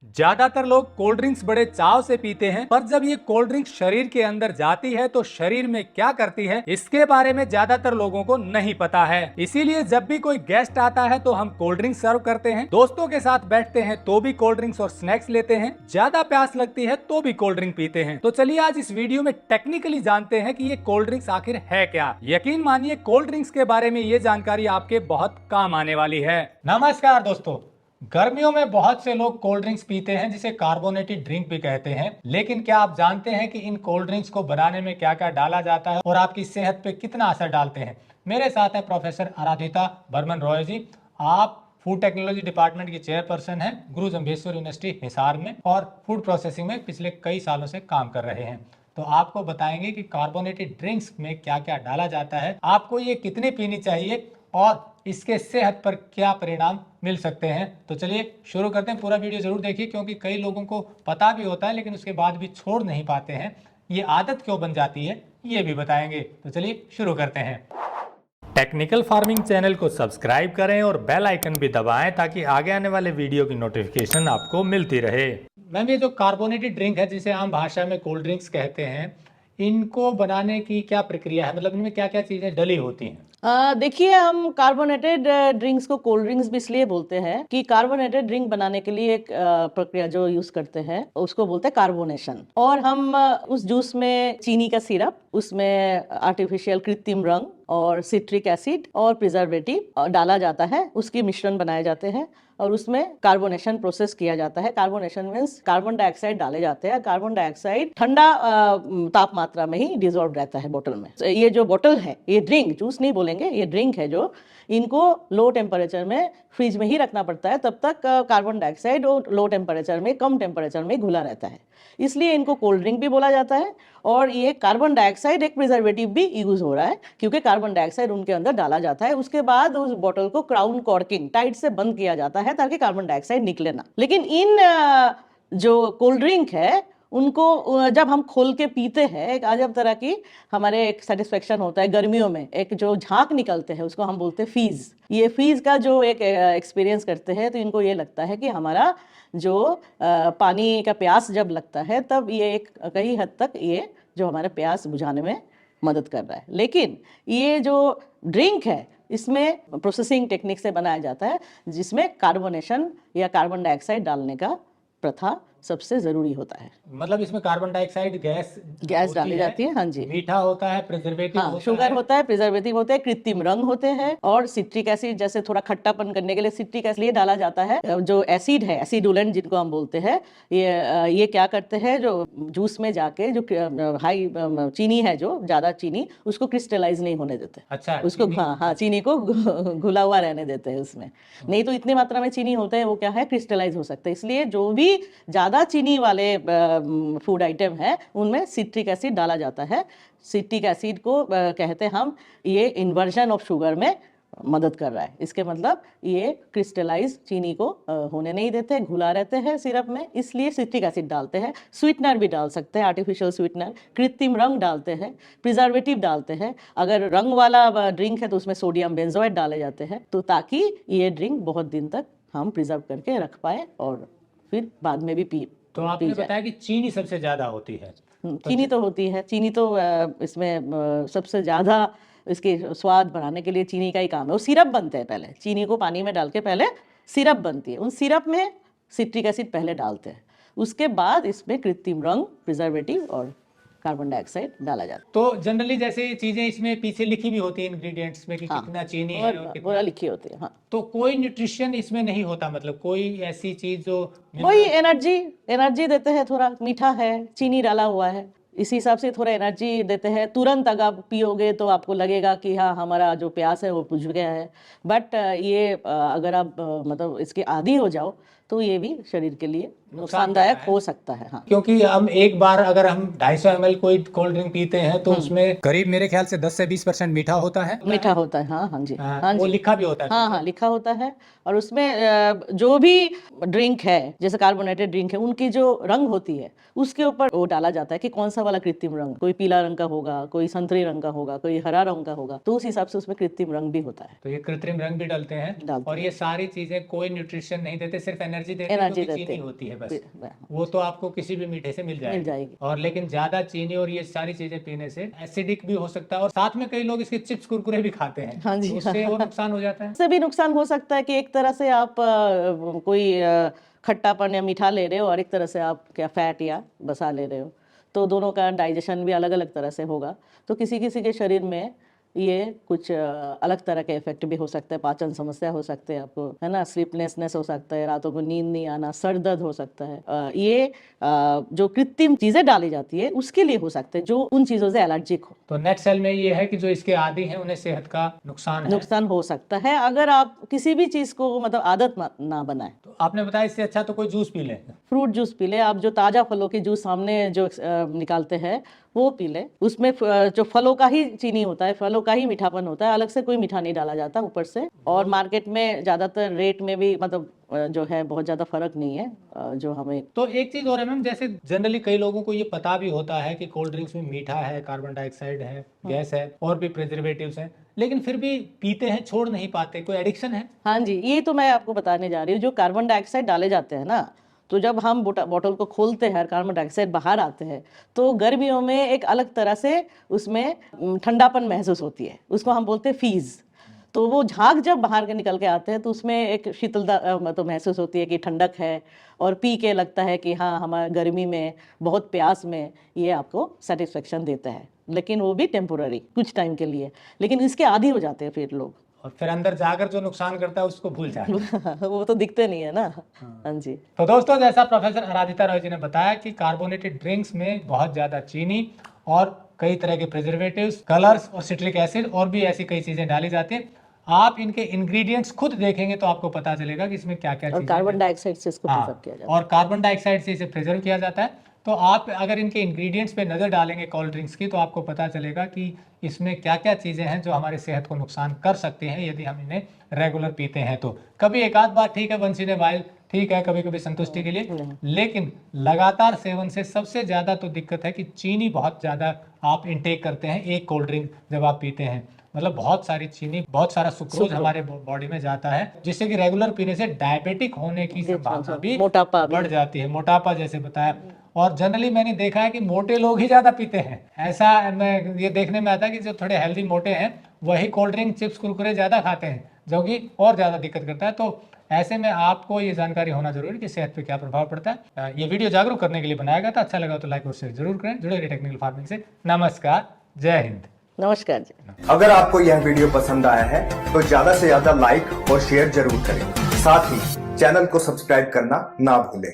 ज्यादातर लोग cold drinks बड़े चाव से पीते हैं, पर जब ये कोल्ड ड्रिंक शरीर के अंदर जाती है तो शरीर में क्या करती है इसके बारे में ज्यादातर लोगों को नहीं पता है। इसीलिए जब भी कोई गेस्ट आता है तो हम कोल्ड ड्रिंक सर्व करते हैं, दोस्तों के साथ बैठते हैं तो भी कोल्ड ड्रिंक्स और स्नैक्स लेते हैं, ज्यादा प्यास लगती है तो भी कोल्ड ड्रिंक पीते हैं। तो चलिए आज इस वीडियो में टेक्निकली जानते हैं कि ये कोल्ड ड्रिंक्स आखिर है क्या। यकीन मानिए कोल्ड ड्रिंक्स के बारे में ये जानकारी आपके बहुत काम आने वाली है। नमस्कार दोस्तों, गर्मियों में बहुत से लोग कोल्ड ड्रिंक्स पीते हैं जिसे कार्बोनेटेड ड्रिंक भी कहते हैं, लेकिन क्या आप जानते हैं कि इन कोल्ड ड्रिंक्स को बनाने में क्या क्या डाला जाता है और आपकी सेहत पे कितना असर डालते हैं। मेरे साथ है प्रोफेसर आराधिता बर्मन रॉय जी। आप फूड टेक्नोलॉजी डिपार्टमेंट की चेयरपर्सन है गुरु जम्भेश्वर यूनिवर्सिटी हिसार में और फूड प्रोसेसिंग में पिछले कई सालों से काम कर रहे हैं। तो आपको बताएंगे कि कार्बोनेटेड ड्रिंक्स में क्या क्या डाला जाता है, आपको ये कितनी पीनी चाहिए और इसके सेहत पर क्या परिणाम मिल सकते हैं। तो चलिए शुरू करते हैं। पूरा वीडियो जरूर देखिए क्योंकि कई लोगों को पता भी होता है लेकिन उसके बाद भी छोड़ नहीं पाते हैं। ये आदत क्यों बन जाती है ये भी बताएंगे। तो चलिए शुरू करते हैं। टेक्निकल फार्मिंग चैनल को सब्सक्राइब करें और बेल आइकन भी दबाएं ताकि आगे आने वाले वीडियो की नोटिफिकेशन आपको मिलती रहे। मैम, ये जो कार्बोनेटेड ड्रिंक है जिसे आम भाषा में कोल्ड ड्रिंक्स कहते हैं, इनको बनाने की क्या प्रक्रिया है, मतलब इनमें क्या क्या चीजें डली होती हैं? देखिए, हम कार्बोनेटेड ड्रिंक्स को कोल्ड ड्रिंक्स भी इसलिए बोलते हैं कि कार्बोनेटेड ड्रिंक बनाने के लिए एक प्रक्रिया जो यूज करते हैं उसको बोलते हैं कार्बोनेशन। और हम उस जूस में चीनी का सिरप, उसमें आर्टिफिशियल कृत्रिम रंग और सिट्रिक एसिड और प्रिजर्वेटिव डाला जाता है, उसके मिश्रण बनाए जाते हैं और उसमें कार्बोनेशन प्रोसेस किया जाता है। कार्बोनेशन मीन्स कार्बन डाइऑक्साइड डाले जाते हैं। कार्बन डाइऑक्साइड ठंडा तापमात्रा में ही डिजोल्व रहता है बोतल में। ये जो बोतल है, ये ड्रिंक, जूस नहीं बोलेंगे, ये ड्रिंक है जो इनको लो टेम्परेचर में फ्रिज में ही रखना पड़ता है, तब तक कार्बन डाइऑक्साइड और लो टेम्परेचर में, कम टेम्परेचर में घुला रहता है, इसलिए इनको कोल्ड ड्रिंक भी बोला जाता है। और ये कार्बन डाइऑक्साइड एक प्रिजर्वेटिव भी यूज हो रहा है क्योंकि कार्बन डाइऑक्साइड उनके अंदर डाला जाता है। उसके बाद उस बोतल को क्राउन कॉर्किंग टाइट से बंद किया जाता है ताकि कार्बन डाइऑक्साइड निकले ना। लेकिन इन जो कोल्ड ड्रिंक है उनको जब हम खोल के पीते हैं, एक अजब तरह की हमारे एक सेटिस्फेक्शन होता है। गर्मियों में एक जो झाग निकलते हैं उसको हम बोलते हैं फीज। ये फीज का जो एक एक्सपीरियंस करते हैं तो इनको ये लगता है कि हमारा जो पानी का प्यास जब लगता है तब ये एक कई हद तक ये जो हमारे प्यास बुझाने में मदद कर रहा है। लेकिन ये जो ड्रिंक है इसमें प्रोसेसिंग टेक्निक से बनाया जाता है जिसमें कार्बोनेशन या कार्बन डाइऑक्साइड डालने का प्रथा सबसे जरूरी होता है। मतलब इसमें कार्बन डाइऑक्साइड गैस डाली जाती है। हाँ जी, मीठा होता है, प्रिजर्वेटिव होता शुगर होता है, प्रिजर्वेटिव होते हैं, कृत्रिम रंग होते हैं और सिट्रिक एसिड, जैसे थोड़ा खट्टापन करने के लिए सिट्रिक एसिड डाला जाता है। जो एसिड है, एसिडुलेंट जिनको हम बोलते हैं, ये क्या करते हैं, जो जूस में जाके जो हाई चीनी है, जो ज्यादा चीनी, उसको क्रिस्टलाइज नहीं होने देते। अच्छा, उसको चीनी को घुला हुआ रहने देते हैं उसमें। नहीं तो इतनी मात्रा में चीनी होता है वो क्या है, क्रिस्टलाइज हो सकता है। इसलिए जो भी ज्यादा चीनी वाले फूड आइटम है उनमें सिट्रिक एसिड डाला जाता है। सिट्रिक एसिड को कहते हैं हम, ये इन्वर्जन ऑफ शुगर में मदद कर रहा है। इसके मतलब ये क्रिस्टलाइज चीनी को होने नहीं देते, घुला रहते हैं सिरप में, इसलिए सिट्रिक एसिड डालते हैं। स्वीटनर भी डाल सकते हैं, आर्टिफिशियल स्वीटनर, कृत्रिम रंग डालते हैं, प्रिजर्वेटिव डालते हैं। अगर रंग वाला ड्रिंक है तो उसमें सोडियम बेंजोएट डाले जाते हैं, तो ताकि ये ड्रिंक बहुत दिन तक हम प्रिजर्व करके रख पाए और फिर बाद में भी पी। तो आपने बताया कि चीनी सबसे ज्यादा होती है। चीनी तो होती है, चीनी तो इसमें सबसे ज्यादा इसके स्वाद बढ़ाने के लिए चीनी का ही काम है। वो सिरप बनते हैं, पहले चीनी को पानी में डाल के पहले सिरप बनती है, उन सिरप में सिट्रिक एसिड पहले डालते हैं, उसके बाद इसमें कृत्रिम रंग, प्रिजर्वेटिव और कार्बन डाइऑक्साइड डाला जाता है। तो जनरली जैसे ये चीजें इसमें पीछे लिखी भी होती है इंग्रेडिएंट्स में कि कितना चीनी है और पूरा लिखी होती है। हाँ, तो कोई न्यूट्रिशन इसमें नहीं होता, मतलब कोई ऐसी चीज जो वही एनर्जी देते हैं। थोड़ा मीठा है, चीनी डाला हुआ है, इसी हिसाब से थोड़ा एनर्जी देते हैं। तुरंत अगर आप पियोगे तो आपको लगेगा कि हाँ, हमारा जो प्यास है वो बुझ गया है। बट ये अगर आप मतलब इसके आदी हो जाओ तो ये भी शरीर के लिए नुकसानदायक हो सकता है। हाँ, क्योंकि हम एक बार अगर हम 250 ml कोई कोल्ड ड्रिंक पीते हैं तो उसमें करीब मेरे ख्याल से 10 से 20% मीठा होता है। मीठा होता है, हाँ जी, हाँ वो जी, लिखा भी होता है। हाँ, लिखा होता है। और उसमें जो भी ड्रिंक है, जैसे कार्बोनेटेड ड्रिंक है, उनकी जो रंग होती है उसके ऊपर वो डाला जाता है कि कौन सा वाला कृत्रिम रंग, कोई पीला रंग का होगा, कोई संतरी रंग का होगा, कोई हरा रंग का होगा, तो उस हिसाब से उसमें कृत्रिम रंग भी होता है। तो ये कृत्रिम रंग भी डालते हैं और ये सारी चीजें कोई न्यूट्रिशन नहीं देते, सिर्फ एनर्जी देते हैं, एनर्जी जो कि देते चीनी हैं। होती है बस, वो तो आपको किसी भी मीठे से मिल जाएगी। और लेकिन ज्यादा चीनी और ये सारी चीजें पीने से एसिडिक भी हो सकता है, और साथ में कई लोग इसके चिप्स कुरकुरे भी खाते हैं, हाँ जी, तो उससे और नुकसान हो जाता है। इससे भी नुकसान हो सकता है कि एक तरह से आप कोई खट्टापन या मीठा ले रहे हो, और एक तरह से आप क्या फैट या वसा ले रहे हो, तो दोनों का डाइजेशन भी अलग अलग तरह से होगा। तो किसी किसी के शरीर में ये कुछ अलग तरह के इफेक्ट भी हो सकते हैं, पाचन समस्या हो सकते हैं आपको, है ना, स्लीपलेसनेस हो सकता है, रातों को नींद नहीं आना, सर दर्द हो सकता है। ये जो कृत्रिम चीजें डाली जाती है उसके लिए हो सकते हैं, जो उन चीजों से एलर्जिक हो। तो नेट सेल में ये है कि जो इसके आदी हैं उन्हें सेहत का नुकसान हो सकता है अगर आप किसी भी चीज को मतलब आदत ना बनाए। तो आपने बताया इससे अच्छा तो कोई जूस पी ले, फ्रूट जूस पी ले आप, जो ताजा फलों के जूस सामने जो निकालते हैं वो पी ले। उसमें जो फलों का ही चीनी होता है, फलों का ही मीठापन होता है, अलग से कोई मीठा नहीं डाला जाता ऊपर से। और मार्केट में ज्यादातर रेट में भी मतलब जो है बहुत ज्यादा फर्क नहीं है जो हमें। तो एक चीज और है मैम, जैसे जनरली कई लोगों को ये पता भी होता है कि कोल्ड ड्रिंक्स में मीठा है, कार्बन डाइऑक्साइड है, गैस है और भी प्रिजर्वेटिव्स हैं, लेकिन फिर भी पीते हैं, छोड़ नहीं पाते, कोई एडिक्शन है? हाँ जी, ये तो मैं आपको बताने जा रही हूँ। जो कार्बन डाइऑक्साइड डाले जाते हैं ना, तो जब हम बोतल को खोलते हैं, कार्बन डाइऑक्साइड बाहर आते हैं, तो गर्मियों में एक अलग तरह से उसमें ठंडापन महसूस होती है, उसको हम बोलते हैं फीज। तो वो झाग जब बाहर के निकल के आते हैं तो उसमें एक शीतलता मतलब महसूस होती है कि ठंडक है, और पी के लगता है कि हाँ, हमारे गर्मी में बहुत प्यास में ये आपको सेटिस्फेक्शन देता है, लेकिन वो भी टेम्पोररी, कुछ टाइम के लिए। लेकिन इसके आदी हो जाते हैं फिर लोग, और फिर अंदर जाकर जो नुकसान करता है उसको भूल जाते हैं। वो तो दिखते नहीं है ना। हाँ जी। तो दोस्तों, जैसा प्रोफेसर आराधिता रॉय जी ने बताया कि कार्बोनेटेड ड्रिंक्स में बहुत ज्यादा चीनी और कई तरह के प्रिजर्वेटिव्स, कलर्स और सिट्रिक एसिड और भी ऐसी कई चीजें डाली जाती हैं। आप इनके इंग्रेडिएंट्स खुद देखेंगे तो आपको पता चलेगा कि इसमें क्या क्या और कार्बन डाइऑक्साइड से इसको प्रिजर्व किया जाता है। और कार्बन डाइऑक्साइड से इसे प्रिजर्व किया जाता है। तो आप अगर इनके इंग्रेडिएंट्स पे नजर डालेंगे कोल्ड ड्रिंक्स की, तो आपको पता चलेगा कि इसमें क्या क्या चीजें हैं जो हमारी सेहत को नुकसान कर सकती हैं यदि हम इन्हें रेगुलर पीते हैं। तो कभी एक आध बार ठीक है, वंस इन ए वाइल ठीक है, कभी कभी संतुष्टि के लिए, लेकिन लगातार सेवन से सबसे ज्यादा तो दिक्कत है कि चीनी बहुत ज्यादा आप इंटेक करते हैं एक कोल्ड ड्रिंक जब आप पीते हैं, मतलब बहुत सारी चीनी, बहुत सारा सुक्रोज हमारे बॉडी में जाता है, जिससे कि रेगुलर पीने से डायबिटिक होने की संभावना भी बढ़ जाती है, मोटापा जैसे बताया। और जनरली मैंने देखा है कि मोटे लोग ही ज्यादा पीते हैं, ऐसा मैं ये देखने में आता है कि जो थोड़े हेल्दी मोटे हैं वही कोल्ड ड्रिंक, चिप्स, कुरकुरे ज्यादा खाते हैं, जो कि और ज्यादा दिक्कत करता है। तो ऐसे में आपको ये जानकारी होना जरूरी है कि सेहत पे क्या प्रभाव पड़ता है। ये वीडियो जागरूक करने के लिए बनाया गया था। अच्छा लगा तो लाइक और शेयर जरूर करें। जुड़े रहिए टेक्निकल फार्मिंग से। नमस्कार, जय हिंद। नमस्कार जी। अगर आपको यह वीडियो पसंद आया है तो ज्यादा से ज्यादा लाइक और शेयर जरूर करें। साथ ही चैनल को सब्सक्राइब करना ना भूलें।